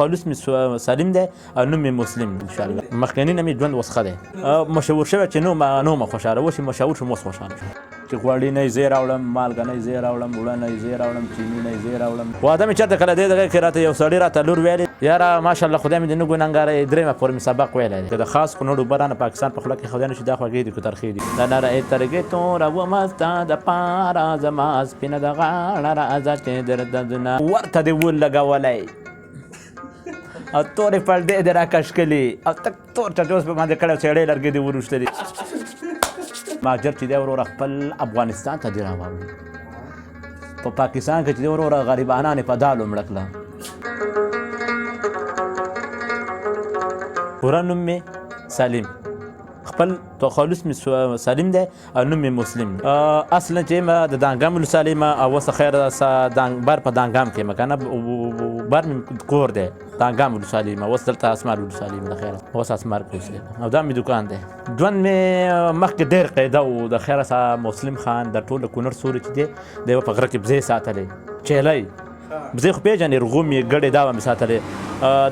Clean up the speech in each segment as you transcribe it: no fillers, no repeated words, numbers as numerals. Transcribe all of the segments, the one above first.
تخلص مې سالم دی او نوم مې مسلم دی انشاءالله. مخکني نه مې ژوند اوس ښه دی. مشهور شوی چې نو مه خوشحاله اوس چې مشهور شوم اوس خوشحاله شوم چې غوړي نه یې زه یې راوړم، مالګه نه یې زه یې راوړم، اوړه نه یې زه یې راوړم، چیني نه یې زه یې راوړم. واده مې چېرته کله دې دغه کې راته یو سړي راته لور ویلې یاره ماشاءالله خدای مې دې نه ګنهګاره درېیمه پورې مې سبق ویلی دی که د خاص کونړ اوبه رانه پاکستان په خوله کې خدای نه شي دا خوږې دي که ترخې دي. د نری ترګې توره ومه ستا دپاره زما سپینه د غاړه راځه چې درته ځونه ورته دې ولګولی او تورې پردې دې راکش کړي او تک تور چټوس په باندې کړی او څېړۍ لرګې دې وروښتلي مهاجر چې دی وروره خپل افغانستان ته دې راواوړي په پاکستان کې چې دی وروره غریبانان یې په دالو مړه کړه. پوره نوم مې سالم، خپل تخلص مې سالم دی او نوم مې مسلم دی. اصلا چې ما د دانګام ولسوالۍ ما او اوس خیر بر په دانګام کې ما که نه بر مې کور دی دانګام ولسوالۍ ما اوس دلته اسمار ولسوالۍ ما د خیره اوس اسمار کې اوسېږم او دا مې دوکان دی. ژوند مې مخکې ډېر قاعده و د خیره سره مسلم خان د ټول کونړ سوري چې دی د یوه په غره کې بزې ساتلې چیلی بزې خو پېژنې رغوم یې ګډې دا به مې ساتلې.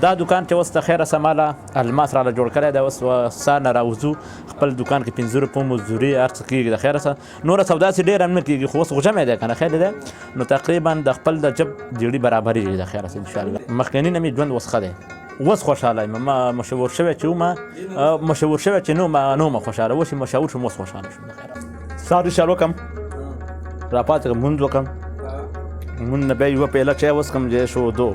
دا دوکان چې اوس د خیره سه ماله الماس راله جوړ کړی دی اوس سهار نه راوځو خپل دوکان کې 5 روپۍ مزدوري هر څه کېږي د خیره سه نوره سودا چې ډېره هم نه کېږي خو اوس غوجمی دی که نه خیر دی نو تقریبا د خپل د جب جیړي برابرېږي د خیره سه انشاءالله. مخکني نه مې ژوند اوس ښه دی اوس خوشحاله یم. ما مشهور شوی چې نو مه خوشحاله اوس چې مشهور شوم اوس خوشحاله شوم د خیره. سهار اشار وکړم راپاڅېږم لمونځ وکړم لمونځ نه بیا یوه پیاله چای وڅښم چې شودو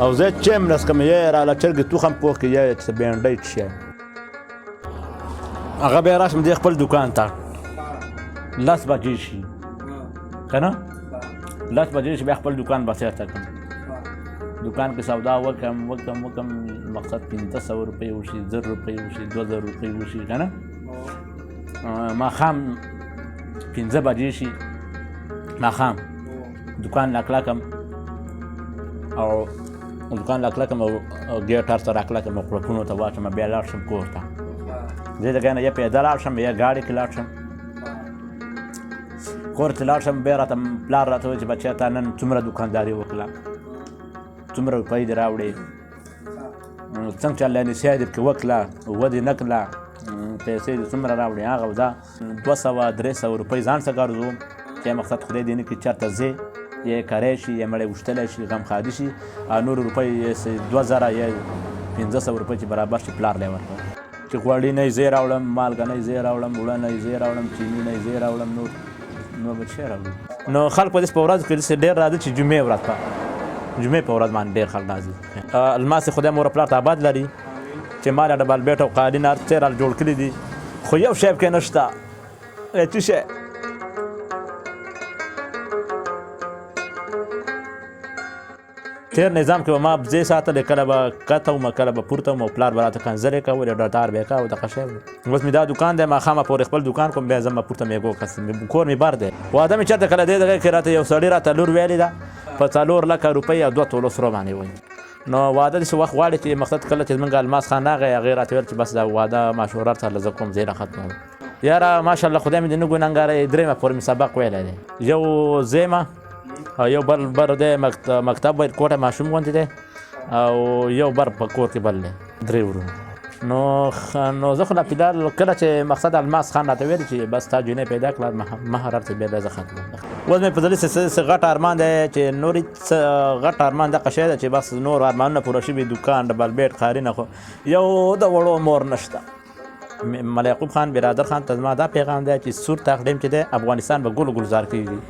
او زه چای هم رسکم یا راله چرګې توخم پوخ کړي یا څه بینډۍ څښی هغه بیا راشم دې خپل دوکان ته 10 بجې شي که نه 10 بجې شي بیا خپل دوکان بسیر ته کړم دوکان کې سودا وکړم مقصد 500 روپۍ وشي 1000 روپۍ وشي 2000 روپۍ وشي که نه ماښام 5 بجې شي ماښام دوکان لاکلکم او دوکان لاکلکم او ګیټ هر څه راکلکم او قلفونو ته واچم بیا لاړ شم کور ته زه دغه نه یا پیاده لاړ شم یا ګاډي کې لاړ شم کور ته لاړ شم بیا راته پلار راته وایي چې بچیا تا نن څومره دوکانداري وکړه څومره روپۍ دې راوړې څنګه چې الله نسیه دې پکې وکړه ودې نه کړله پیسې دې څومره راوړې هغه دا 200-300 روپۍ ځان څه ګرځوم چې مقصد خدای دې نه کړي چېرته ځې یا کری شي یا مړی وشتلی شي غمخادي شي نورو روپۍ 2000 یا 1500 روپۍ چې برابر شي پلار لی ورکړه چې غوړي نه یې زه یې راوړم مالګه نه یې زه یې راوړم اوړه نه یې زه یې راوړم چیني نه یې زه یې راوړم نور به څه راوړم. نو خلک په داسې په ورځو کې داسې ډېر راځي چې جمعې ورځ په جمعې په ورځ باندې ډېر خلک راځي. الماس خدای مور پلار ته آباد لري چې ما له ډبل بیټ او قالین هر څه راله جوړ کړي دي خو یو شی پکې نشته څه شی تېر نظام کې به ما بزې ساتلې کله به کته وم کله به پورته وم او پلار به راته کنځلې کولې ډټار به یې کوه دغه شی اوس مې دا دوکان دی ماښامه پورې خپل دوکان کوم بیا ځم پورته میږو کس کور مې بر دی. واده مې چېرته کله دې دغه کې راته یو سړي راته لور ویلې ده په 4 لکه روپۍ او 2 تولو سرو باندې وایي نو واده داسې وخت غواړي چې مقصد کله چې زمونږ الماس خان راغی هغې راته ویل چې بس دا واده ماشوره سره زه کوم ځای نه ختموم یاره ماشاءالله خدای مې دې نه ګنهګاره درېیمه پورې مې سبق ویلی دی یو ځایمه او یو بر دی مکتب باید کوټه ماشوم غوندې دی او یو بر په کور کې بل دی 3 ورونه نو زه خو فلحال کله چې مقصد الماس خان راته ویل چې بس تا جینۍ پیدا کړه مهر هر څه بیا زه ختموم. اوس مې په زړه څه غټ ارمان دی چې نورې غټ ارمان دغه شی دی چې بس نور ارمانونه پوره شوي دوکان ډبل بیټ خاري نه خو یو د وړو مور نشته. ملا یعقوب خان برادر خان ته زما دا پیغام دی چې سور تقدیم چې دی افغانستان به ګل ګلزار کېږي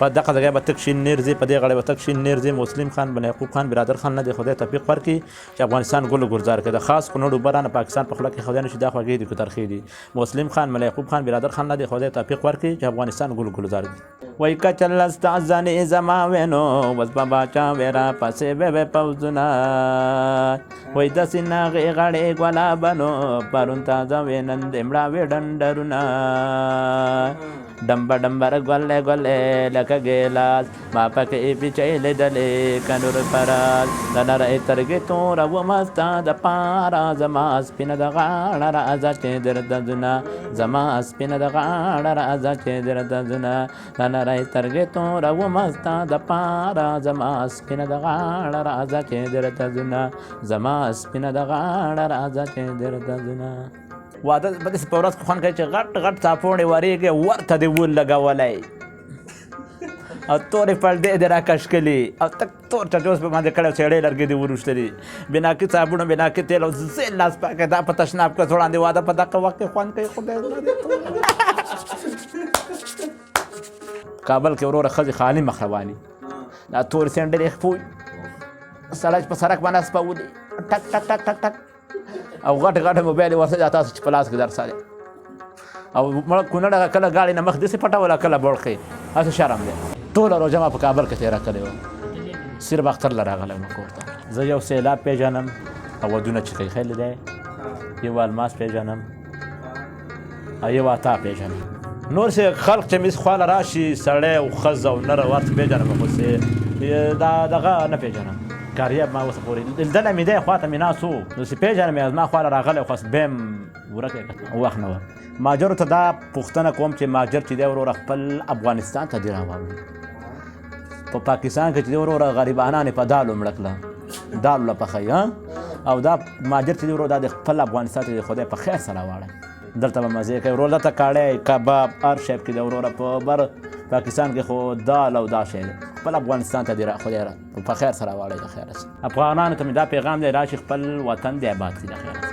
په دغه ځای به تک شین نیرځي په دې غړی به تک شین نیرځي مسلم خان بن یعقوب خان برادر خان نه دی خدای توفیق ورکړي چې افغانستان ګل ګلزار کړي د خاص کونړ اوبه رانه پاکستان په خوله کې خدای نه شي دا خوږې دي که ترخې دي مسلم خان ملا یعقوب خان برادر خان نه دی خدای توفیق ورکړي چې افغانستان ګل ګلزار کړي. وایي که چل ستا ځانې زما وینو بس به باچا ویرا پسې به پوځونه وایي داسې ناغې غړې ګلابانو پرون تازه وې نن دې مړاوې ډنډرونه ډمبه ډمبر ګلې ګلې لکه پکه ګیلاس ما پکې پیچې لیدلې که نور فراز د نرۍ ترګې توره ومه ستا دپاره زما سپینه د غاړه راځه چې درته ځونه زما سپینه د غاړه راځه چې درته ځونه د نرۍ ترګې توره ومه ستا دپاره زما سپینه د غاړه راځه چې درته ځونه زما سپینه د غاړه راځه چې درته ځونه. واده په داسې په ورځ کې خوند کوي چې غټ غټ څاپوڼې ورېږي ورته دې ول لګولی او تورې پردې دې راکش کړي او تک تور چچوس په باندې کړی او څېړې لرګې دې وروښتلي بناکي صابونه بناکي تیل او زیل لاس پاکې دا په تشناب کې وړاندې واده په دغه وخت کې خوند کوي خدای کابل کې وروره ښځې خالي مخ رواني دا تورې سینډلې خپوي سړی په سړک باندې سپولي ټک ټک ټک ټک ټک او غټ غټ موبایل ورته دا تاسو چې په لاس کې درسره او مړه کونړه کله ګاډي نه مخ داسې پټوله کله بوړخې هسې شرم دی ټوله روژه ما په کابل کې تېره کړې وه صرف اختر له راغلی وم کور ته زه یو سیلاب پېژنم او ودونه چې کوي خیلی دی یو الماس پېژنم او یو عطا پېژنم نور چې خلق چې مس خواله راشي سړی او ښځه او نر ورته پېژنم خو دا دغه نه پېژنم کاریاب ما اوسه پورې لیدلی مې دی خواته مې ناست و نو چې پېژنم یې زما خواله راغلی خو بیم ورک یې وخت نه وه ماجرو ته دا پوښتنه کوم چې ماجر چې دی وروره خپل افغانستان ته دې راواړو په پاکستان کې چې دی وروره غریبانان یې په دالو مړه کړه دالو له پخوي او دا ماجر چې دی وروره دا د خپل افغانستان ته د خدای په خیر سره واړی دلته به مزې کوي وروره دلته کاړی کباب هر شی کې دی وروره په بر پاکستان کې خو دال او دا شی دی خپل افغانستان ته دې خدای په خیر سره واړی د خیره افغانانو ته مې دا پیغام دی راشي خپل وطن دې آباد کړي د خیره